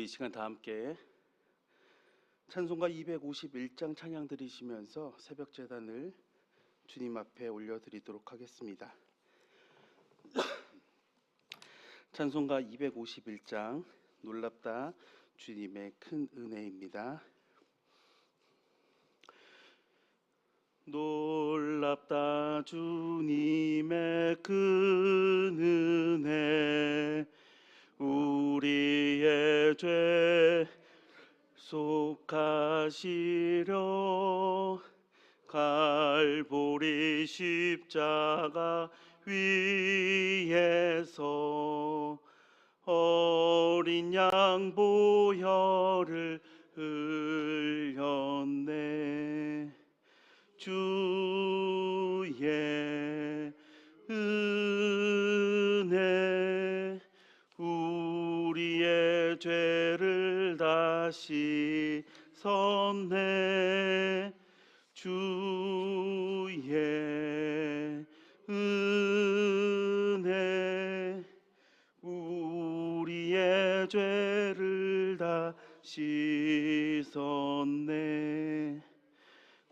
시간 다 함께 찬송가 251장 찬양 드리시면서 새벽 제단을 주님 앞에 올려드리도록 하겠습니다. 찬송가 251장 놀랍다 주님의 큰 은혜입니다. 놀랍다 주님의 큰 은혜, 우리의 죄 속하시려 갈보리 십자가 위에서 어린 양 보혈을 흘렸네. 주의 은혜 우리의 죄를 다 씻었네. 주의 은혜 우리의 죄를 다 씻었네.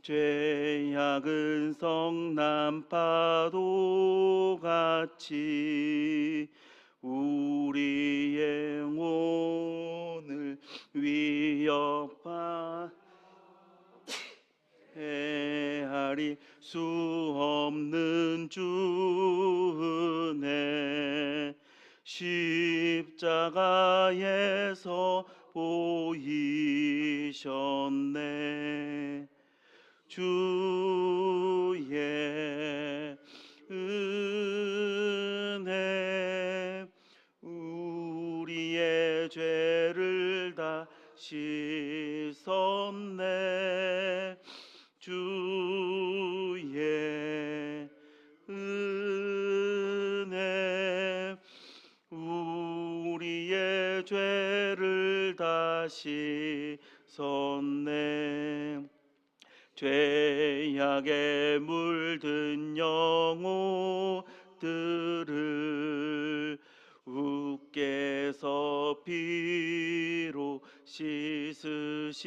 죄악은 성난 파도 같이 우리의 영혼을 위협하 헤아릴 수 없는 주 은혜, 십자가에서 보이셨네. 주의 은혜 우리의 죄를 다 씻었네. 주의 은혜 우리의 죄를 다 씻었네. 죄악에 물든 영혼들을 우께서 피로 씻으시네.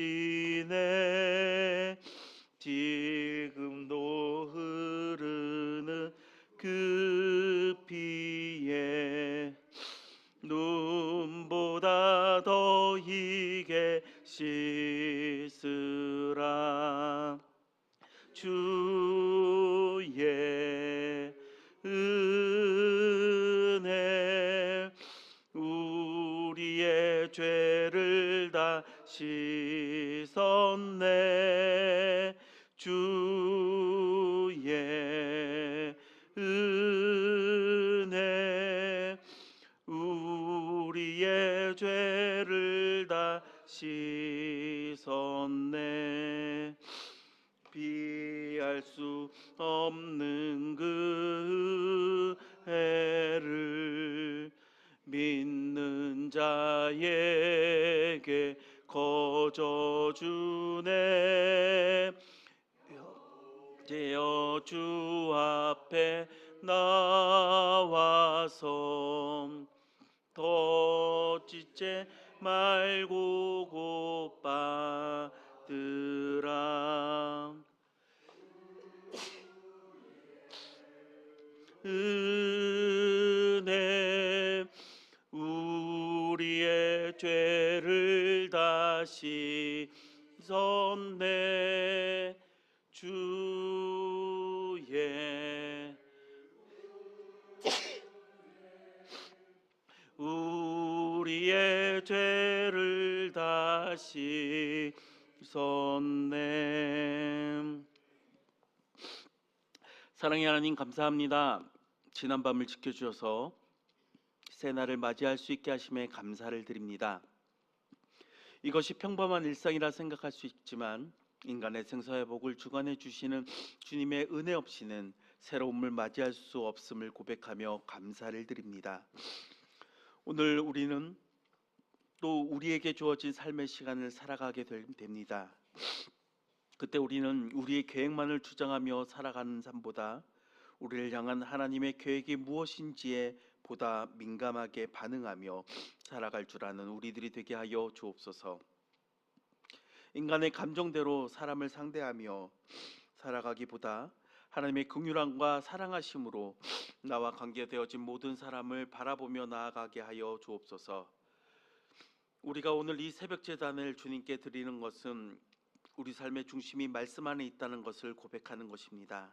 지금도 흐르는 그 피에 눈보다 더 희게 씻으라. 주의 은혜 우리의 죄를 다 씻었네. 주의 은혜 우리의 죄를 다 씻었네. 피할 수 없는 그 해를 믿는 자에게 거저 주네. 되어 주 앞에 나와서 더 찢지 말고 곧 받으라. 은혜 우리의 죄를 다 씻었네. 주의 우리의 죄를 다 씻었네. 사랑의 하나님 감사합니다. 지난 밤을 지켜주셔서 새날을 맞이할 수 있게 하심에 감사를 드립니다. 이것이 평범한 일상이라 생각할 수 있지만 인간의 생사회복을 주관해 주시는 주님의 은혜 없이는 새로움을 맞이할 수 없음을 고백하며 감사를 드립니다. 오늘 우리는 또 우리에게 주어진 삶의 시간을 살아가게 됩니다. 그때 우리는 우리의 계획만을 주장하며 살아가는 삶보다 우리를 향한 하나님의 계획이 무엇인지에 보다 민감하게 반응하며 살아갈 줄 아는 우리들이 되게 하여 주옵소서. 인간의 감정대로 사람을 상대하며 살아가기보다 하나님의 긍휼함과 사랑하심으로 나와 관계되어진 모든 사람을 바라보며 나아가게 하여 주옵소서. 우리가 오늘 이 새벽 제단을 주님께 드리는 것은 우리 삶의 중심이 말씀 안에 있다는 것을 고백하는 것입니다.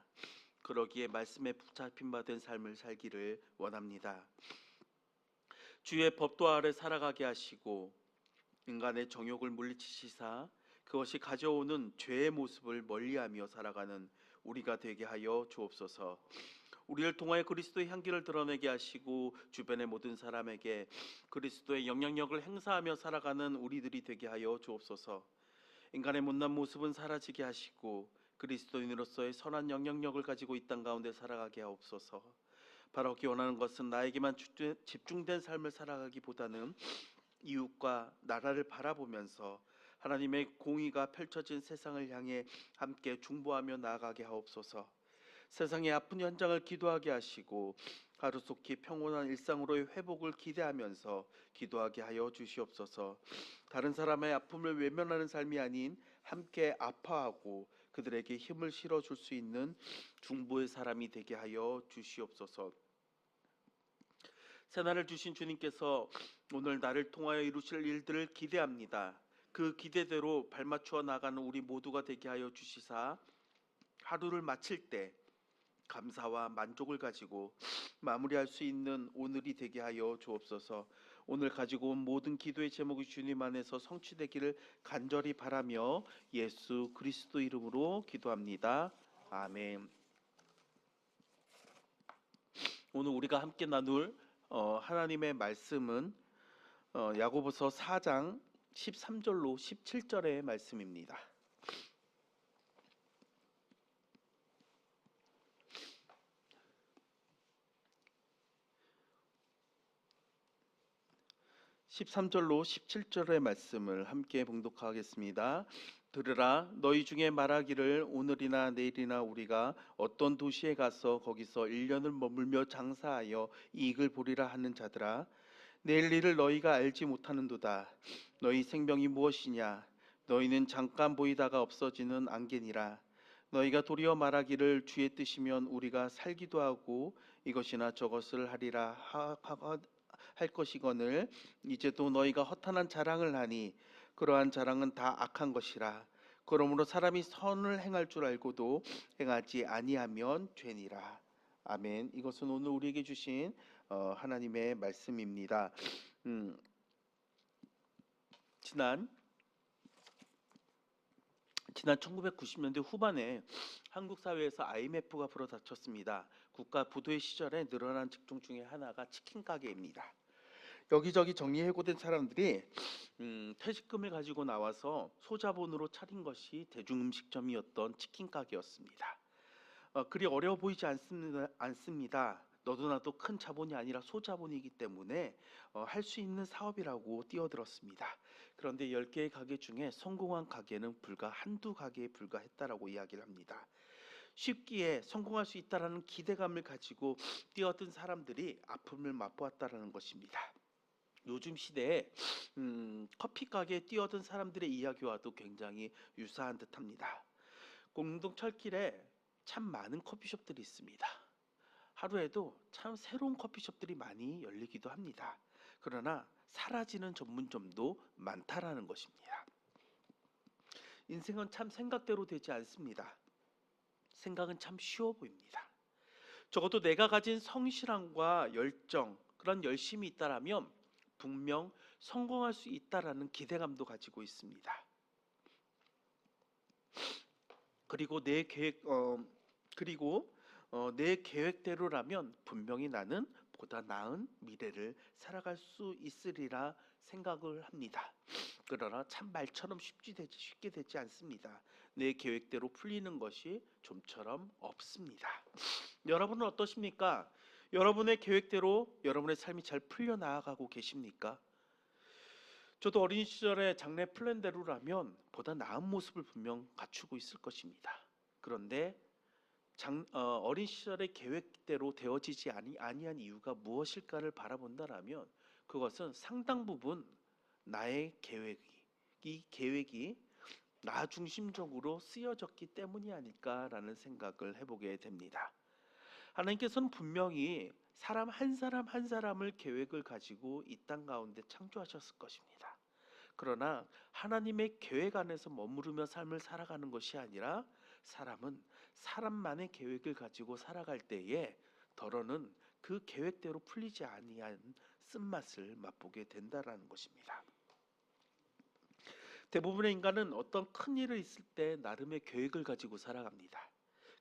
그러기에 말씀에 붙잡힌 바 된 삶을 살기를 원합니다. 주의 법도 아래 살아가게 하시고 인간의 정욕을 물리치시사 그것이 가져오는 죄의 모습을 멀리하며 살아가는 우리가 되게 하여 주옵소서. 우리를 통하여 그리스도의 향기를 드러내게 하시고 주변의 모든 사람에게 그리스도의 영향력을 행사하며 살아가는 우리들이 되게 하여 주옵소서. 인간의 못난 모습은 사라지게 하시고 그리스도인으로서의 선한 영향력을 가지고 이 땅 가운데 살아가게 하옵소서. 바라기 원하는 것은 나에게만 집중된 삶을 살아가기보다는 이웃과 나라를 바라보면서 하나님의 공의가 펼쳐진 세상을 향해 함께 중보하며 나아가게 하옵소서. 세상의 아픈 현장을 기도하게 하시고 하루속히 평온한 일상으로의 회복을 기대하면서 기도하게 하여 주시옵소서. 다른 사람의 아픔을 외면하는 삶이 아닌 함께 아파하고 그들에게 힘을 실어줄 수 있는 중보의 사람이 되게 하여 주시옵소서. 새날을 주신 주님께서 오늘 나를 통하여 이루실 일들을 기대합니다. 그 기대대로 발맞추어 나가는 우리 모두가 되게 하여 주시사 하루를 마칠 때 감사와 만족을 가지고 마무리할 수 있는 오늘이 되게 하여 주옵소서. 오늘 가지고 온 모든 기도의 제목이 주님 안에서 성취되기를 간절히 바라며 예수 그리스도 이름으로 기도합니다. 아멘. 오늘 우리가 함께 나눌 하나님의 말씀은 야고보서 4장 13절로 17절의 말씀입니다. (13절로) (17절의) 말씀을 함께 봉독하겠습니다. 들으라, 너희 중에 말하기를 오늘이나 내일이나 우리가 어떤 도시에 가서 거기서 1년을 머물며 장사하여 이익을 보리라 하는 자들아, 내일 일을 너희가 알지 못하는도다. 너희 생명이 무엇이냐? 너희는 잠깐 보이다가 없어지는 안개니라. 너희가 도리어 말하기를 주의 뜻이면 우리가 살기도 하고 이것이나 저것을 하리라 할 것이거늘 이제도 너희가 허탄한 자랑을 하니 그러한 자랑은 다 악한 것이라. 그러므로 사람이 선을 행할 줄 알고도 행하지 아니하면 죄니라. 아멘. 이것은 오늘 우리에게 주신 하나님의 말씀입니다. 지난 1990년대 후반에 한국 사회에서 IMF가 불어닥쳤습니다. 국가 부도의 시절에 늘어난 직종 중에 하나가 치킨 가게입니다. 여기저기 정리해고된 사람들이 퇴직금을 가지고 나와서 소자본으로 차린 것이 대중음식점이었던 치킨 가게였습니다. 그리 어려워 보이지 않습니다. 너도 나도 큰 자본이 아니라 소자본이기 때문에 할 수 있는 사업이라고 뛰어들었습니다. 그런데 10개의 가게 중에 성공한 가게는 불과 한두 가게에 불과했다라고 이야기를 합니다. 쉽기에 성공할 수 있다라는 기대감을 가지고 뛰어든 사람들이 아픔을 맛보았다라는 것입니다. 요즘 시대에 커피 가게에 뛰어든 사람들의 이야기와도 굉장히 유사한 듯합니다. 공동 철길에 참 많은 커피숍들이 있습니다. 하루에도 참 새로운 커피숍들이 많이 열리기도 합니다. 그러나 사라지는 전문점도 많다라는 것입니다. 인생은 참 생각대로 되지 않습니다. 생각은 참 쉬워 보입니다. 적어도 내가 가진 성실함과 열정, 그런 열심이 있다라면 분명 성공할 수 있다라는 기대감도 가지고 있습니다. 그리고 내 계획대로라면 분명히 나는 보다 나은 미래를 살아갈 수 있으리라 생각을 합니다. 그러나 참 말처럼 쉽게 되지 않습니다. 내 계획대로 풀리는 것이 좀처럼 없습니다. 여러분은 어떠십니까? 여러분의 계획대로 여러분의 삶이 잘 풀려나가고 계십니까? 저도 어린 시절에 장래 플랜대로라면 보다 나은 모습을 분명 갖추고 있을 것입니다. 그런데 어린 시절의 계획대로 되어지지 아니한 이유가 무엇일까를 바라본다라면 그것은 상당 부분 나의 계획이 나 중심적으로 쓰여졌기 때문이 아닐까라는 생각을 해보게 됩니다. 하나님께서는 분명히 사람 한 사람을 계획을 가지고 이 땅 가운데 창조하셨을 것입니다. 그러나 하나님의 계획 안에서 머무르며 삶을 살아가는 것이 아니라 사람은 사람만의 계획을 가지고 살아갈 때에 더러는 그 계획대로 풀리지 아니한 쓴맛을 맛보게 된다라는 것입니다. 대부분의 인간은 어떤 큰 일이 있을 때 나름의 계획을 가지고 살아갑니다.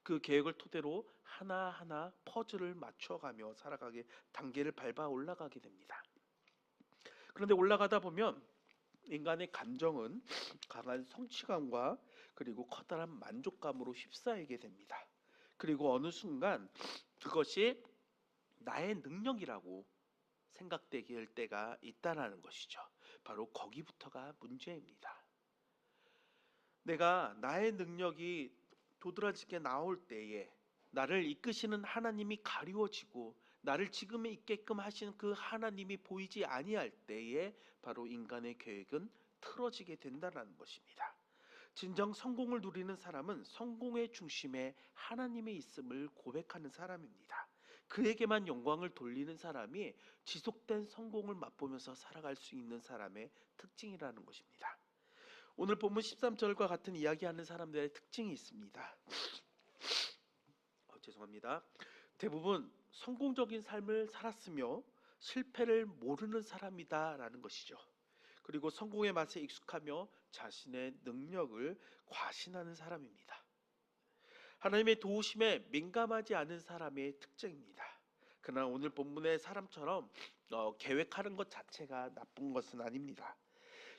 그 계획을 토대로 하나하나 퍼즐을 맞춰가며 살아가게 단계를 밟아 올라가게 됩니다. 그런데 올라가다 보면 인간의 감정은 강한 성취감과 그리고 커다란 만족감으로 휩싸이게 됩니다. 그리고 어느 순간 그것이 나의 능력이라고 생각되게 할 때가 있다라는 것이죠. 바로 거기부터가 문제입니다. 내가 나의 능력이 도드라지게 나올 때에 나를 이끄시는 하나님이 가리워지고 나를 지금에 있게끔 하시는 그 하나님이 보이지 아니할 때에 바로 인간의 계획은 틀어지게 된다는 것입니다. 진정 성공을 누리는 사람은 성공의 중심에 하나님의 있음을 고백하는 사람입니다. 그에게만 영광을 돌리는 사람이 지속된 성공을 맛보면서 살아갈 수 있는 사람의 특징이라는 것입니다. 오늘 본문 13절과 같은 이야기하는 사람들의 특징이 있습니다. 죄송합니다. 대부분 성공적인 삶을 살았으며 실패를 모르는 사람이다라는 것이죠. 그리고 성공의 맛에 익숙하며 자신의 능력을 과신하는 사람입니다. 하나님의 도우심에 민감하지 않은 사람의 특징입니다. 그러나 오늘 본문의 사람처럼 계획하는 것 자체가 나쁜 것은 아닙니다.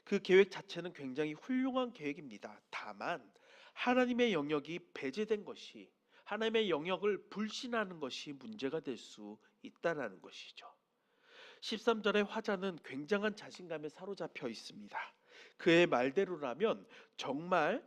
그 계획 자체는 굉장히 훌륭한 계획입니다. 다만 하나님의 영역이 배제된 것이 하나님의 영역을 불신하는 것이 문제가 될 수 있다라는 것이죠. 13절의 화자는 굉장한 자신감에 사로잡혀 있습니다. 그의 말대로라면 정말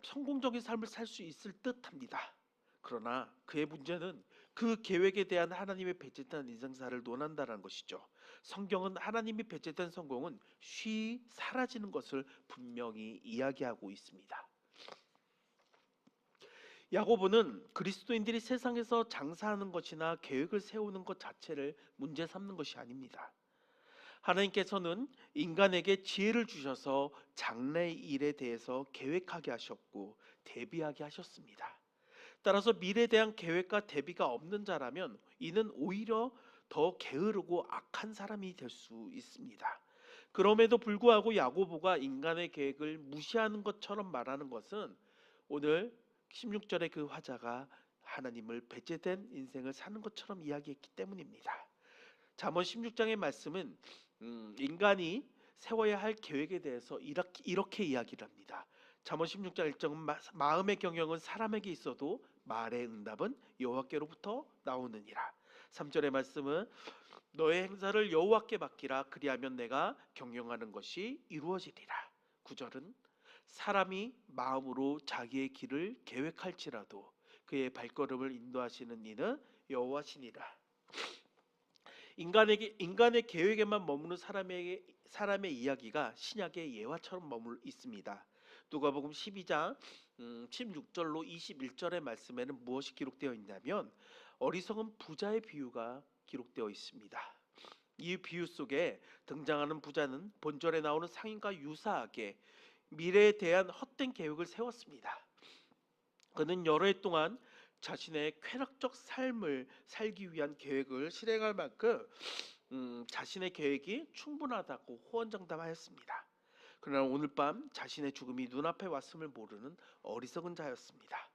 성공적인 삶을 살 수 있을 듯합니다. 그러나 그의 문제는 그 계획에 대한 하나님의 배제된 인생사를 논한다는 것이죠. 성경은 하나님이 배제된 성공은 쉬이 사라지는 것을 분명히 이야기하고 있습니다. 야고보는 그리스도인들이 세상에서 장사하는 것이나 계획을 세우는 것 자체를 문제 삼는 것이 아닙니다. 하나님께서는 인간에게 지혜를 주셔서 장래의 일에 대해서 계획하게 하셨고 대비하게 하셨습니다. 따라서 미래에 대한 계획과 대비가 없는 자라면 이는 오히려 더 게으르고 악한 사람이 될 수 있습니다. 그럼에도 불구하고 야고보가 인간의 계획을 무시하는 것처럼 말하는 것은 오늘 16절의 그 화자가 하나님을 배제된 인생을 사는 것처럼 이야기했기 때문입니다. 잠언 16장의 말씀은 인간이 세워야 할 계획에 대해서 이렇게 이야기를 합니다. 잠언 16장 1절은 마음의 경영은 사람에게 있어도 말의 응답은 여호와께로부터 나오느니라. 3절의 말씀은 너의 행사를 여호와께 맡기라. 그리하면 내가 경영하는 것이 이루어지리라. 9절은 사람이 마음으로 자기의 길을 계획할지라도 그의 발걸음을 인도하시는 이는 여호와시니라. 인간의 계획에만 머무는 사람의 이야기가 신약의 예화처럼 머물 있습니다. 누가복음 12장 16절로 21절의 말씀에는 무엇이 기록되어 있냐면 어리석은 부자의 비유가 기록되어 있습니다. 이 비유 속에 등장하는 부자는 본절에 나오는 상인과 유사하게 미래에 대한 헛된 계획을 세웠습니다. 그는 여러 해 동안 자신의 쾌락적 삶을 살기 위한 계획을 실행할 만큼 자신의 계획이 충분하다고 호언장담하였습니다. 그러나 오늘 밤 자신의 죽음이 눈앞에 왔음을 모르는 어리석은 자였습니다.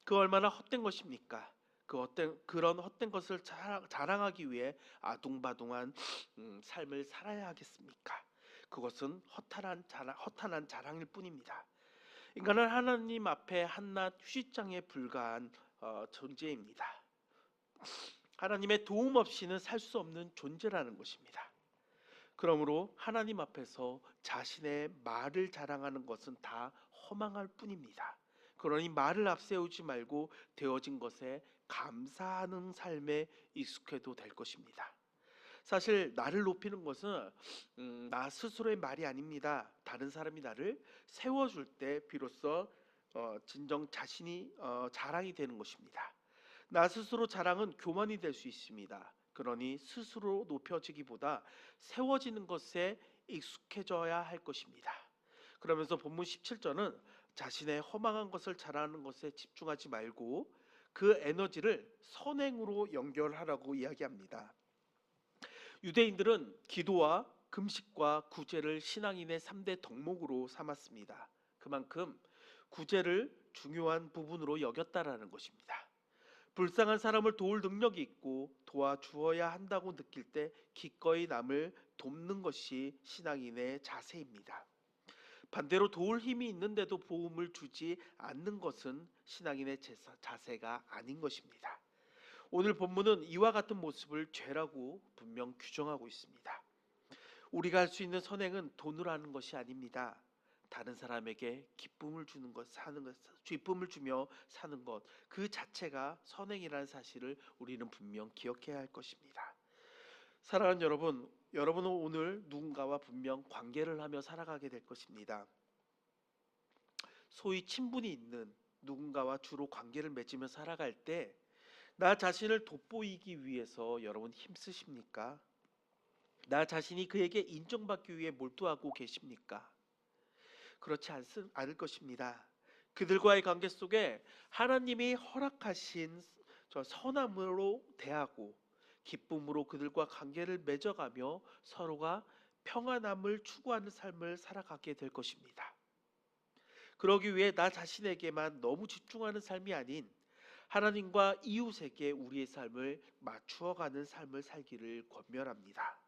그 얼마나 헛된 것입니까? 그런 헛된 것을 자랑하기 위해 아둥바둥한 삶을 살아야 하겠습니까? 그것은 허탄한 자랑일 뿐입니다. 인간은 하나님 앞에 한낱 휴식장에 불과한 존재입니다. 하나님의 도움 없이는 살 수 없는 존재라는 것입니다. 그러므로 하나님 앞에서 자신의 말을 자랑하는 것은 다 허망할 뿐입니다. 그러니 말을 앞세우지 말고 되어진 것에 감사하는 삶에 익숙해도 될 것입니다. 사실 나를 높이는 것은 나 스스로의 말이 아닙니다. 다른 사람이 나를 세워줄 때 비로소 진정 자신이 자랑이 되는 것입니다. 나 스스로 자랑은 교만이 될 수 있습니다. 그러니 스스로 높여지기보다 세워지는 것에 익숙해져야 할 것입니다. 그러면서 본문 17절은 자신의 허망한 것을 자랑하는 것에 집중하지 말고 그 에너지를 선행으로 연결하라고 이야기합니다. 유대인들은 기도와 금식과 구제를 신앙인의 3대 덕목으로 삼았습니다. 그만큼 구제를 중요한 부분으로 여겼다라는 것입니다. 불쌍한 사람을 도울 능력이 있고 도와주어야 한다고 느낄 때 기꺼이 남을 돕는 것이 신앙인의 자세입니다. 반대로 도울 힘이 있는데도 도움을 주지 않는 것은 신앙인의 자세가 아닌 것입니다. 오늘 본문은 이와 같은 모습을 죄라고 분명 규정하고 있습니다. 우리가 할 수 있는 선행은 돈으로 하는 것이 아닙니다. 다른 사람에게 기쁨을 주는 것, 사는 것, 기쁨을 주며 사는 것, 그 자체가 선행이라는 사실을 우리는 분명 기억해야 할 것입니다. 사랑하는 여러분, 여러분은 오늘 누군가와 분명 관계를 하며 살아가게 될 것입니다. 소위 친분이 있는 누군가와 주로 관계를 맺으며 살아갈 때 나 자신을 돋보이기 위해서 여러분 힘쓰십니까? 나 자신이 그에게 인정받기 위해 몰두하고 계십니까? 그렇지 않을 것입니다. 그들과의 관계 속에 하나님이 허락하신 저 선함으로 대하고 기쁨으로 그들과 관계를 맺어가며 서로가 평안함을 추구하는 삶을 살아가게 될 것입니다. 그러기 위해 나 자신에게만 너무 집중하는 삶이 아닌 하나님과 이웃에게 우리의 삶을 맞추어가는 삶을 살기를 권면합니다.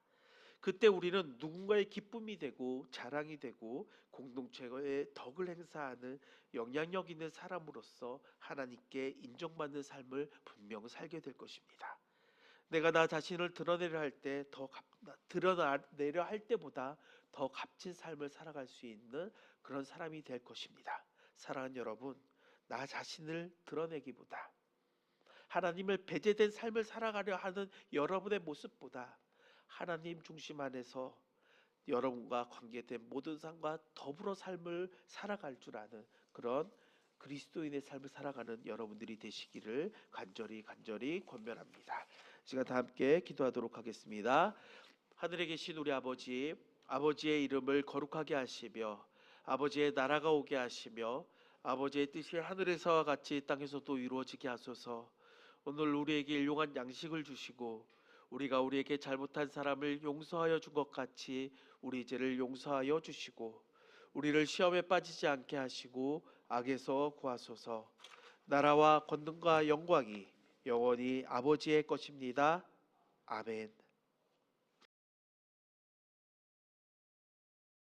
그때 우리는 누군가의 기쁨이 되고 자랑이 되고 공동체의 덕을 행사하는 영향력 있는 사람으로서 하나님께 인정받는 삶을 분명 살게 될 것입니다. 내가 나 자신을 드러내려 할 때 드러내려 할 때보다 더 값진 삶을 살아갈 수 있는 그런 사람이 될 것입니다. 사랑하는 여러분, 나 자신을 드러내기보다 하나님을 배제된 삶을 살아가려 하는 여러분의 모습보다 하나님 중심 안에서 여러분과 관계된 모든 삶과 더불어 삶을 살아갈 줄 아는 그런 그리스도인의 삶을 살아가는 여러분들이 되시기를 간절히 권면합니다. 시간 다 함께 기도하도록 하겠습니다. 하늘에 계신 우리 아버지, 아버지의 이름을 거룩하게 하시며 아버지의 나라가 오게 하시며 아버지의 뜻이 하늘에서와 같이 땅에서도 이루어지게 하소서. 오늘 우리에게 일용할 양식을 주시고 우리가 우리에게 잘못한 사람을 용서하여 준 것 같이 우리 죄를 용서하여 주시고 우리를 시험에 빠지지 않게 하시고 악에서 구하소서. 나라와 권능과 영광이 영원히 아버지의 것입니다. 아멘.